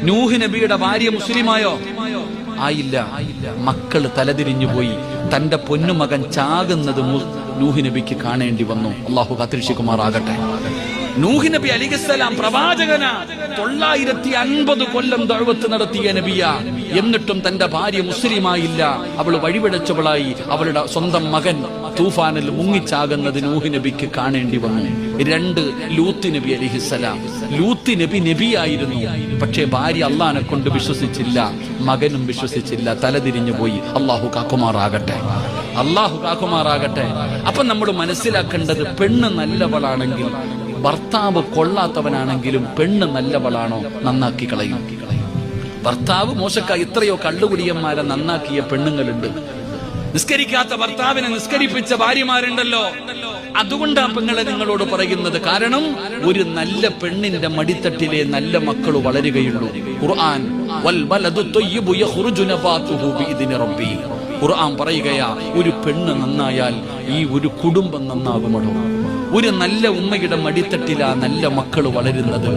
നൂഹ് നബിയുടെ ഭാര്യ മുസ്ലിമായോ? ആയില്ല. മക്കള് തലതിരിഞ്ഞു പോയി. തന്റെ പൊന്നുമകൻ ചാകുന്നത് നൂഹ് നബിക്ക് കാണേണ്ടി വന്നു. അള്ളാഹു കാത്തിരക്ഷിക്കുമാറാകട്ടെ. നൂഹ് നബി അലൈഹിസ്സലാം പ്രവാചകനാ. 950 കൊല്ലം ദഅവത്ത് നടത്തിയ നബിയാ. എന്നിട്ടും തന്റെ ഭാര്യ മുസ്ലിമായില്ല. അവൾ വഴിപിഴച്ചവളായി. അവളുടെ സ്വന്തം മകൻ തൂഫാനിൽ മുങ്ങിച്ചാകുന്നത് നൂഹ് നബിക്ക് കാണേണ്ടി വന്നു. 2 ലൂത്ത് നബി അലൈഹിസ്സലാം. ലൂത്ത് നബി നബിയായിരുന്നു. പക്ഷേ ഭാര്യ അള്ളാഹിനെ കൊണ്ട് വിശ്വസിച്ചില്ല, മകനും വിശ്വസിച്ചില്ല, തലതിരിഞ്ഞു പോയി. അള്ളാഹു കാക്കുമാറാകട്ടെ, അള്ളാഹു കാക്കുമാറാകട്ടെ. അപ്പൊ നമ്മൾ മനസ്സിലാക്കേണ്ടത്, പെണ്ണ് നല്ലവളാണെങ്കിൽ, ഭർത്താവ് കൊള്ളാത്തവനാണെങ്കിലും പെണ്ണ് നല്ലവളാണോ നന്നാക്കി കളയും. ഭർത്താവ് മോശക്കായി എത്രയോ കള്ളുകുടിയന്മാരെ നന്നാക്കിയ പെണ്ണുങ്ങളുണ്ട്. നിസ്കരിക്കാത്ത ഭർത്താവിനെ നിസ്കരിപ്പിച്ച ഭാര്യമാരുണ്ടല്ലോ. അതുകൊണ്ടാ പെങ്ങളെ നിങ്ങളോട് പറയുന്നത്. കാരണം ഒരു നല്ല പെണ്ണിന്റെ മടിത്തട്ടിലെ നല്ല മക്കൾ വളരുകയുള്ളൂ. ഖുർആൻ വൽ ബലദു ത്വയ്യിബു യഖ്റുജു നബാതുഹു ബിഇദ്നി റബ്ബി. ഖുർആൻ പറയുകയാ, ഒരു പെണ്ണ് നന്നായാൽ ഈ ഒരു കുടുംബം നന്നാകുമോ. ഒരു നല്ല ഉമ്മയുടെ മടിത്തട്ടിലാ നല്ല മക്കൾ വളരുന്നത്.